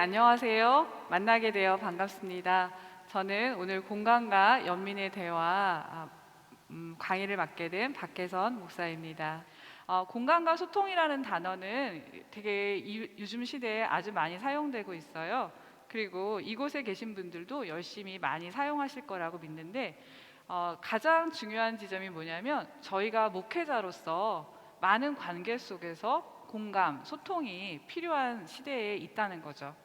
안녕하세요. 만나게 되어 반갑습니다. 저는 오늘 공간과 연민의 대화 강의를 맡게 된 박혜선 목사입니다. 공간과 소통이라는 단어는 되게 요즘 시대에 아주 많이 사용되고 있어요. 그리고 이곳에 계신 분들도 열심히 많이 사용하실 거라고 믿는데 가장 중요한 지점이 뭐냐면 저희가 목회자로서 많은 관계 속에서 공감, 소통이 필요한 시대에 있다는 거죠.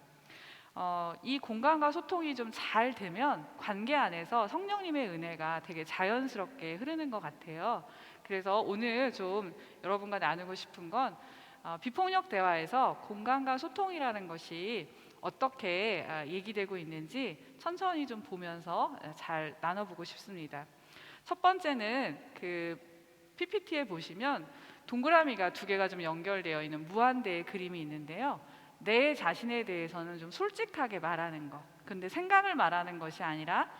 이 공감과 소통이 좀 잘 되면 관계 안에서 성령님의 은혜가 되게 자연스럽게 흐르는 것 같아요. 그래서 오늘 좀 여러분과 나누고 싶은 건 비폭력 대화에서 공감과 소통이라는 것이 어떻게 얘기되고 있는지 천천히 좀 보면서 잘 나눠보고 싶습니다. 첫 번째는 그 PPT에 보시면 동그라미가 두 개가 좀 연결되어 있는 무한대의 그림이 있는데요. 내 자신에 대해서는 좀 솔직하게 말하는 것. 근데 생각을 말하는 것이 아니라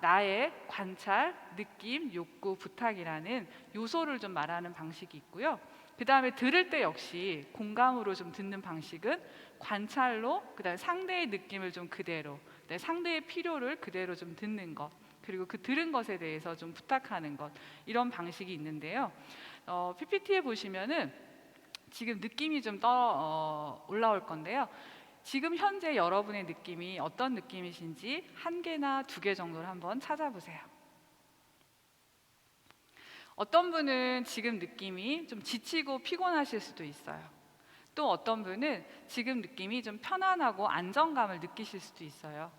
나의 관찰, 느낌, 욕구, 부탁이라는 요소를 좀 말하는 방식이 있고요. 그 다음에 들을 때 역시 공감으로 좀 듣는 방식은 관찰로, 그 다음에 상대의 느낌을 좀 그대로, 그다음에 상대의 필요를 그대로 좀 듣는 것, 그리고 그 들은 것에 대해서 좀 부탁하는 것, 이런 방식이 있는데요. PPT에 보시면은 지금 느낌이 좀 올라올 건데요. 지금 현재 여러분의 느낌이 어떤 느낌이신지 한 개나 두 개 정도를 한번 찾아보세요. 어떤 분은 지금 느낌이 좀 지치고 피곤하실 수도 있어요. 또 어떤 분은 지금 느낌이 좀 편안하고 안정감을 느끼실 수도 있어요.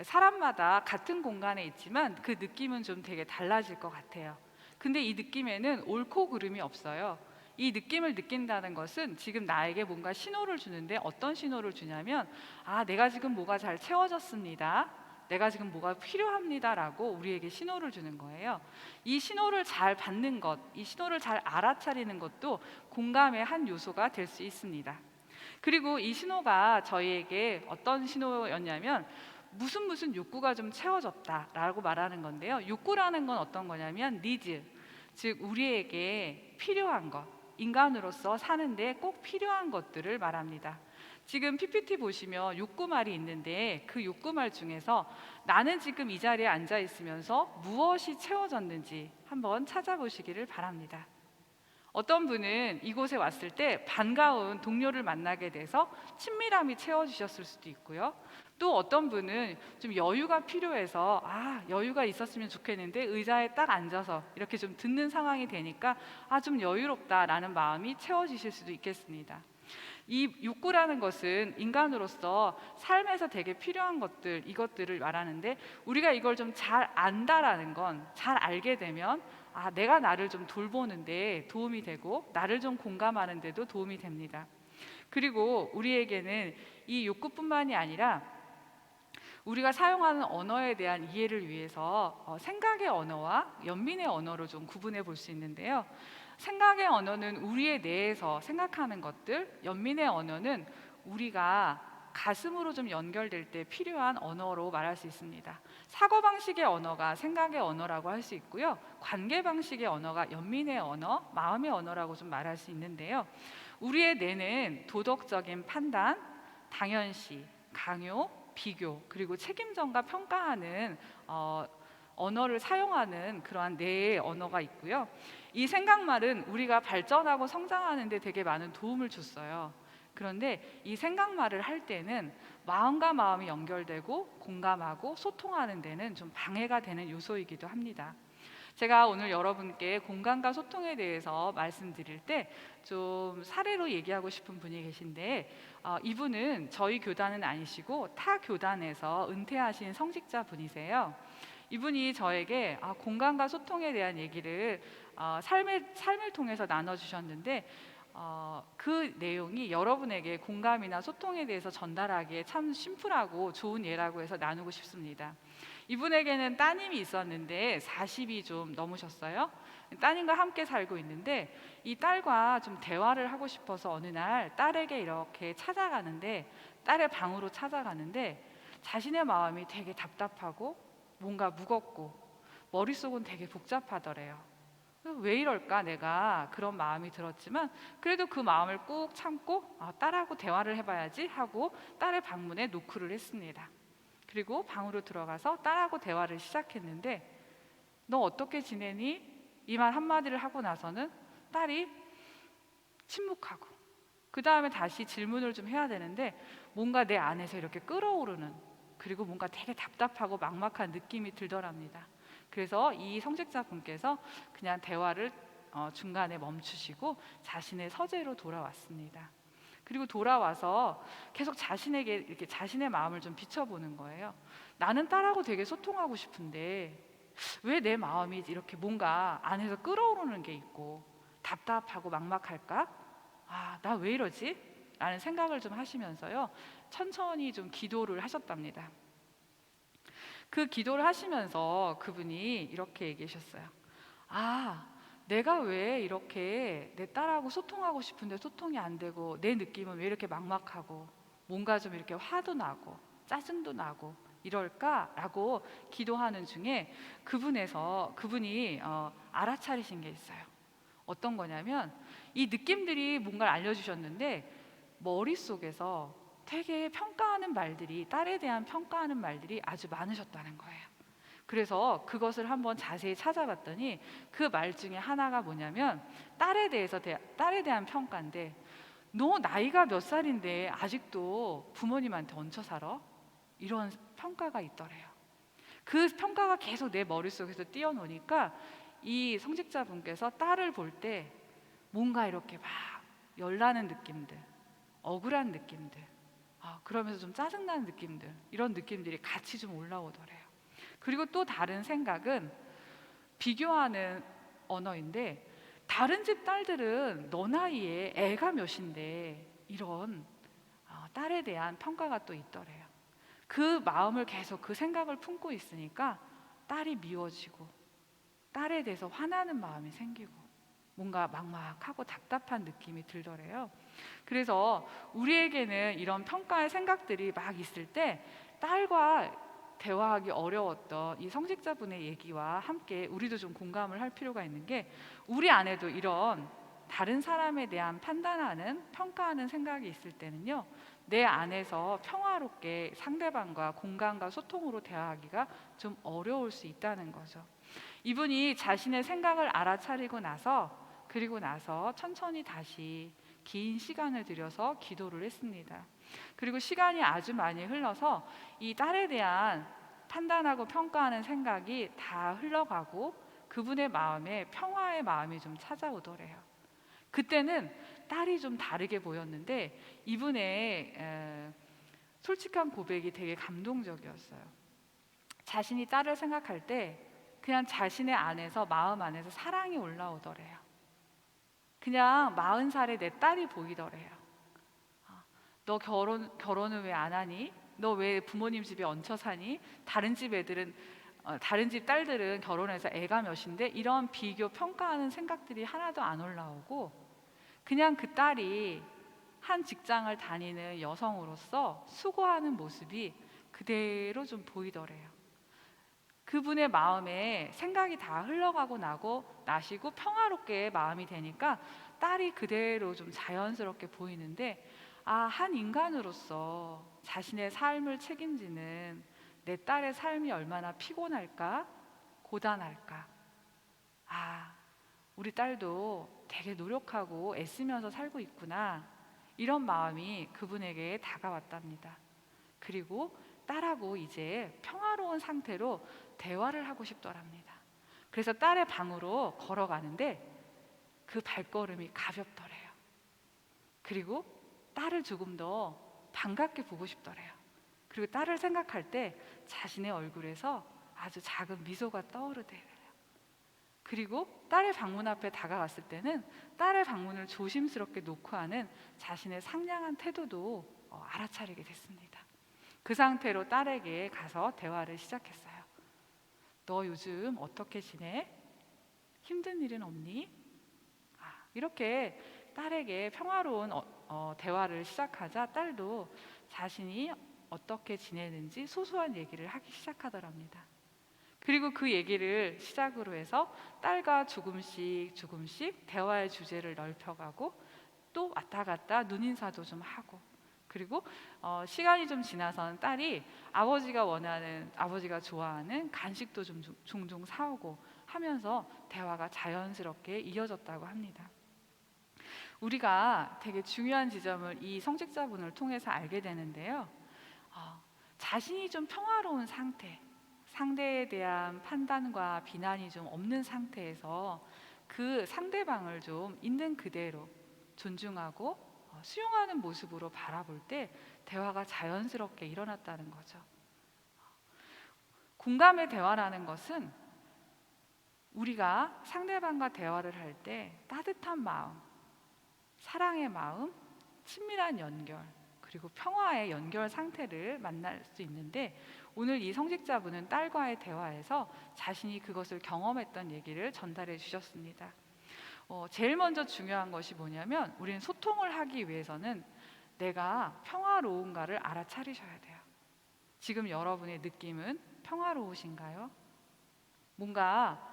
사람마다 같은 공간에 있지만 그 느낌은 좀 되게 달라질 것 같아요. 근데 이 느낌에는 옳고 그름이 없어요. 이 느낌을 느낀다는 것은 지금 나에게 뭔가 신호를 주는데 어떤 신호를 주냐면 내가 지금 뭐가 잘 채워졌습니다. 내가 지금 뭐가 필요합니다라고 우리에게 신호를 주는 거예요. 이 신호를 잘 받는 것, 이 신호를 잘 알아차리는 것도 공감의 한 요소가 될 수 있습니다. 그리고 이 신호가 저희에게 어떤 신호였냐면 무슨 욕구가 좀 채워졌다라고 말하는 건데요. 욕구라는 건 어떤 거냐면 니즈, 즉 우리에게 필요한 것, 인간으로서 사는데 꼭 필요한 것들을 말합니다. 지금 PPT 보시면 욕구말이 있는데 그 욕구말 중에서 나는 지금 이 자리에 앉아 있으면서 무엇이 채워졌는지 한번 찾아보시기를 바랍니다. 어떤 분은 이곳에 왔을 때 반가운 동료를 만나게 돼서 친밀함이 채워지셨을 수도 있고요. 또 어떤 분은 좀 여유가 필요해서 여유가 있었으면 좋겠는데 의자에 딱 앉아서 이렇게 좀 듣는 상황이 되니까 좀 여유롭다라는 마음이 채워지실 수도 있겠습니다. 이 욕구라는 것은 인간으로서 삶에서 되게 필요한 것들, 이것들을 말하는데 우리가 이걸 좀 잘 안다라는 건, 잘 알게 되면 내가 나를 좀 돌보는데 도움이 되고 나를 좀 공감하는 데도 도움이 됩니다. 그리고 우리에게는 이 욕구뿐만이 아니라 우리가 사용하는 언어에 대한 이해를 위해서 생각의 언어와 연민의 언어로 좀 구분해 볼 수 있는데요. 생각의 언어는 우리의 뇌에서 생각하는 것들, 연민의 언어는 우리가 가슴으로 좀 연결될 때 필요한 언어로 말할 수 있습니다. 사고방식의 언어가 생각의 언어라고 할 수 있고요. 관계방식의 언어가 연민의 언어, 마음의 언어라고 좀 말할 수 있는데요. 우리의 뇌는 도덕적인 판단, 당연시, 강요, 비교, 그리고 책임전가 평가하는 언어를 사용하는 그러한 뇌의 언어가 있고요. 이 생각말은 우리가 발전하고 성장하는 데 되게 많은 도움을 줬어요. 그런데 이 생각말을 할 때는 마음과 마음이 연결되고 공감하고 소통하는 데는 좀 방해가 되는 요소이기도 합니다. 제가 오늘 여러분께 공감과 소통에 대해서 말씀드릴 때 좀 사례로 얘기하고 싶은 분이 계신데 이분은 저희 교단은 아니시고 타 교단에서 은퇴하신 성직자 분이세요. 이분이 저에게 공감과 소통에 대한 얘기를 삶을 통해서 나눠주셨는데 그 내용이 여러분에게 공감이나 소통에 대해서 전달하기에 참 심플하고 좋은 예라고 해서 나누고 싶습니다. 이분에게는 따님이 있었는데 40이 좀 넘으셨어요. 따님과 함께 살고 있는데 이 딸과 좀 대화를 하고 싶어서 어느 날 딸에게 이렇게 찾아가는데 딸의 방으로 찾아가는데 자신의 마음이 되게 답답하고 뭔가 무겁고 머릿속은 되게 복잡하더래요. 왜 이럴까 내가 그런 마음이 들었지만 그래도 그 마음을 꾹 참고 딸하고 대화를 해봐야지 하고 딸의 방문에 노크를 했습니다. 그리고 방으로 들어가서 딸하고 대화를 시작했는데 너 어떻게 지내니? 이 말 한마디를 하고 나서는 딸이 침묵하고 그 다음에 다시 질문을 좀 해야 되는데 뭔가 내 안에서 이렇게 끓어오르는 그리고 뭔가 되게 답답하고 막막한 느낌이 들더랍니다. 그래서 이 성직자분께서 그냥 대화를 중간에 멈추시고 자신의 서재로 돌아왔습니다. 그리고 돌아와서 계속 자신에게 이렇게 자신의 마음을 좀 비춰보는 거예요. 나는 딸하고 되게 소통하고 싶은데 왜 내 마음이 이렇게 뭔가 안에서 끓어오르는 게 있고 답답하고 막막할까? 나 왜 이러지? 라는 생각을 좀 하시면서요. 천천히 좀 기도를 하셨답니다. 그 기도를 하시면서 그분이 이렇게 얘기하셨어요. 내가 왜 이렇게 내 딸하고 소통하고 싶은데 소통이 안 되고 내 느낌은 왜 이렇게 막막하고 뭔가 좀 이렇게 화도 나고 짜증도 나고 이럴까라고 기도하는 중에 그분이 알아차리신 게 있어요. 어떤 거냐면 이 느낌들이 뭔가를 알려주셨는데 머릿속에서 되게 평가하는 말들이 딸에 대한 평가하는 말들이 아주 많으셨다는 거예요. 그래서 그것을 한번 자세히 찾아봤더니 그 말 중에 하나가 뭐냐면 딸에 대한 평가인데 너 나이가 몇 살인데 아직도 부모님한테 얹혀 살아? 이런 평가가 있더래요. 그 평가가 계속 내 머릿속에서 뛰어노니까 이 성직자분께서 딸을 볼 때 뭔가 이렇게 막 열나는 느낌들, 억울한 느낌들, 그러면서 좀 짜증나는 느낌들, 이런 느낌들이 같이 좀 올라오더래요. 그리고 또 다른 생각은 비교하는 언어인데 다른 집 딸들은 너 나이에 애가 몇인데 이런 딸에 대한 평가가 또 있더래요. 그 마음을 계속 그 생각을 품고 있으니까 딸이 미워지고 딸에 대해서 화나는 마음이 생기고 뭔가 막막하고 답답한 느낌이 들더래요. 그래서 우리에게는 이런 평가의 생각들이 막 있을 때 딸과 대화하기 어려웠던 이 성직자분의 얘기와 함께 우리도 좀 공감을 할 필요가 있는 게 우리 안에도 이런 다른 사람에 대한 판단하는 평가하는 생각이 있을 때는요 내 안에서 평화롭게 상대방과 공감과 소통으로 대화하기가 좀 어려울 수 있다는 거죠. 이분이 자신의 생각을 알아차리고 그리고 나서 천천히 다시 긴 시간을 들여서 기도를 했습니다. 그리고 시간이 아주 많이 흘러서 이 딸에 대한 판단하고 평가하는 생각이 다 흘러가고 그분의 마음에 평화의 마음이 좀 찾아오더래요. 그때는 딸이 좀 다르게 보였는데 이분의 솔직한 고백이 되게 감동적이었어요. 자신이 딸을 생각할 때 그냥 자신의 안에서 마음 안에서 사랑이 올라오더래요. 그냥 40살의 내 딸이 보이더래요. 너 결혼을 왜 안 하니? 너 왜 부모님 집에 얹혀 사니? 다른 집 딸들은 결혼해서 애가 몇인데 이런 비교 평가하는 생각들이 하나도 안 올라오고 그냥 그 딸이 한 직장을 다니는 여성으로서 수고하는 모습이 그대로 좀 보이더래요. 그분의 마음에 생각이 다 흘러가고 나시고 평화롭게 마음이 되니까 딸이 그대로 좀 자연스럽게 보이는데 한 인간으로서 자신의 삶을 책임지는 내 딸의 삶이 얼마나 피곤할까? 고단할까? 우리 딸도 되게 노력하고 애쓰면서 살고 있구나. 이런 마음이 그분에게 다가왔답니다. 그리고 딸하고 이제 평화로운 상태로 대화를 하고 싶더랍니다. 그래서 딸의 방으로 걸어가는데 그 발걸음이 가볍더래요. 그리고 딸을 조금 더 반갑게 보고 싶더래요. 그리고 딸을 생각할 때 자신의 얼굴에서 아주 작은 미소가 떠오르대요. 그리고 딸의 방문 앞에 다가갔을 때는 딸의 방문을 조심스럽게 놓고 하는 자신의 상냥한 태도도 알아차리게 됐습니다. 그 상태로 딸에게 가서 대화를 시작했어요. 너 요즘 어떻게 지내? 힘든 일은 없니? 이렇게 딸에게 평화로운 대화를 시작하자 딸도 자신이 어떻게 지내는지 소소한 얘기를 하기 시작하더랍니다. 그리고 그 얘기를 시작으로 해서 딸과 조금씩 조금씩 대화의 주제를 넓혀가고 또 왔다 갔다 눈인사도 좀 하고, 그리고 시간이 좀 지나서는 딸이 아버지가 좋아하는 간식도 좀 종종 사오고 하면서 대화가 자연스럽게 이어졌다고 합니다. 우리가 되게 중요한 지점을 이 성직자분을 통해서 알게 되는데요. 자신이 좀 평화로운 상태, 상대에 대한 판단과 비난이 좀 없는 상태에서 그 상대방을 좀 있는 그대로 존중하고 수용하는 모습으로 바라볼 때 대화가 자연스럽게 일어났다는 거죠. 공감의 대화라는 것은 우리가 상대방과 대화를 할 때 따뜻한 마음, 사랑의 마음, 친밀한 연결, 그리고 평화의 연결 상태를 만날 수 있는데, 오늘 이 성직자분은 딸과의 대화에서 자신이 그것을 경험했던 얘기를 전달해 주셨습니다. 제일 먼저 중요한 것이 뭐냐면, 우리는 소통을 하기 위해서는 내가 평화로운가를 알아차리셔야 돼요. 지금 여러분의 느낌은 평화로우신가요? 뭔가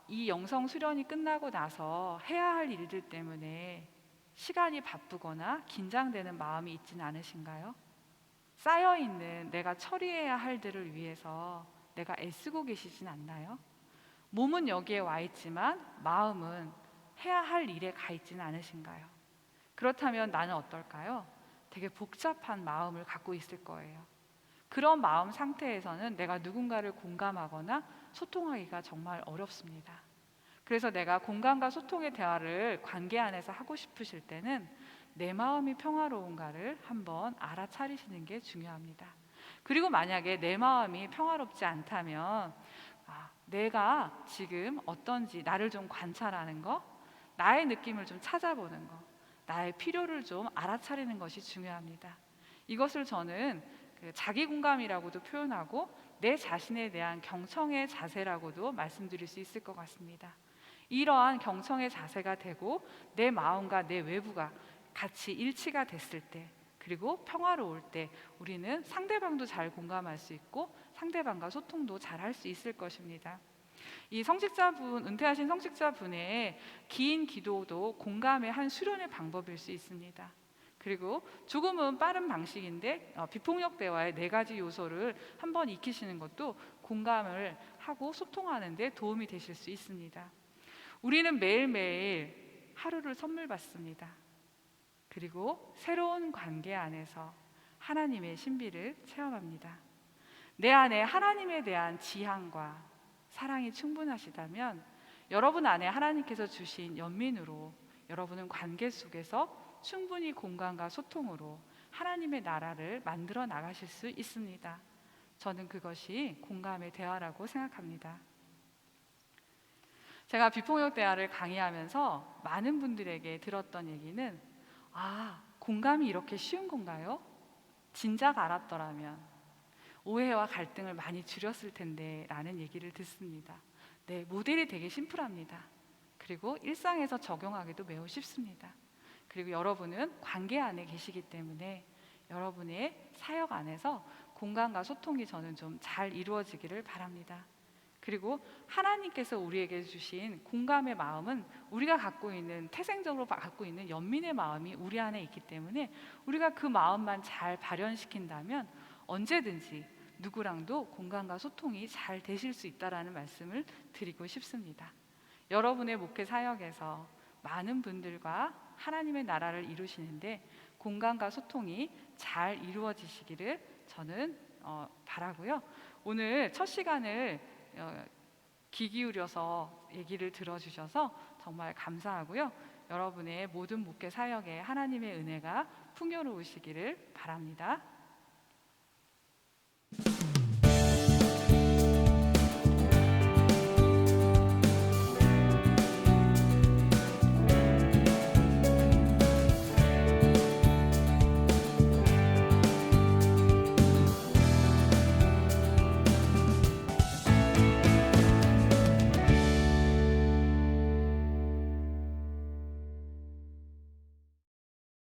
이 영성 수련이 끝나고 나서 해야 할 일들 때문에 시간이 바쁘거나 긴장되는 마음이 있지는 않으신가요? 쌓여있는 내가 처리해야 할 일을 위해서 내가 애쓰고 계시진 않나요? 몸은 여기에 와 있지만 마음은 해야 할 일에 가 있지는 않으신가요? 그렇다면 나는 어떨까요? 되게 복잡한 마음을 갖고 있을 거예요. 그런 마음 상태에서는 내가 누군가를 공감하거나 소통하기가 정말 어렵습니다. 그래서 내가 공감과 소통의 대화를 관계 안에서 하고 싶으실 때는 내 마음이 평화로운가를 한번 알아차리시는 게 중요합니다. 그리고 만약에 내 마음이 평화롭지 않다면 내가 지금 어떤지 나를 좀 관찰하는 거, 나의 느낌을 좀 찾아보는 거, 나의 필요를 좀 알아차리는 것이 중요합니다. 이것을 저는 자기 공감이라고도 표현하고 내 자신에 대한 경청의 자세라고도 말씀드릴 수 있을 것 같습니다. 이러한 경청의 자세가 되고 내 마음과 내 외부가 같이 일치가 됐을 때, 그리고 평화로울 때 우리는 상대방도 잘 공감할 수 있고 상대방과 소통도 잘 할 수 있을 것입니다. 이 성직자분, 은퇴하신 성직자분의 긴 기도도 공감의 한 수련의 방법일 수 있습니다. 그리고 조금은 빠른 방식인데 비폭력 대화의 4가지 요소를 한번 익히시는 것도 공감을 하고 소통하는 데 도움이 되실 수 있습니다. 우리는 매일매일 하루를 선물 받습니다. 그리고 새로운 관계 안에서 하나님의 신비를 체험합니다. 내 안에 하나님에 대한 지향과 사랑이 충분하시다면 여러분 안에 하나님께서 주신 연민으로 여러분은 관계 속에서 충분히 공감과 소통으로 하나님의 나라를 만들어 나가실 수 있습니다. 저는 그것이 공감의 대화라고 생각합니다. 제가 비폭력 대화를 강의하면서 많은 분들에게 들었던 얘기는, 공감이 이렇게 쉬운 건가요? 진작 알았더라면 오해와 갈등을 많이 줄였을 텐데 라는 얘기를 듣습니다. 네, 모델이 되게 심플합니다. 그리고 일상에서 적용하기도 매우 쉽습니다. 그리고 여러분은 관계 안에 계시기 때문에 여러분의 사역 안에서 공감과 소통이 저는 좀 잘 이루어지기를 바랍니다. 그리고 하나님께서 우리에게 주신 공감의 마음은 우리가 갖고 있는, 태생적으로 갖고 있는 연민의 마음이 우리 안에 있기 때문에 우리가 그 마음만 잘 발현시킨다면 언제든지 누구랑도 공감과 소통이 잘 되실 수 있다라는 말씀을 드리고 싶습니다. 여러분의 목회 사역에서 많은 분들과 하나님의 나라를 이루시는데 공감과 소통이 잘 이루어지시기를 저는 바라고요. 오늘 첫 시간을 귀 기울여서 얘기를 들어주셔서 정말 감사하고요. 여러분의 모든 목회 사역에 하나님의 은혜가 풍요로우시기를 바랍니다.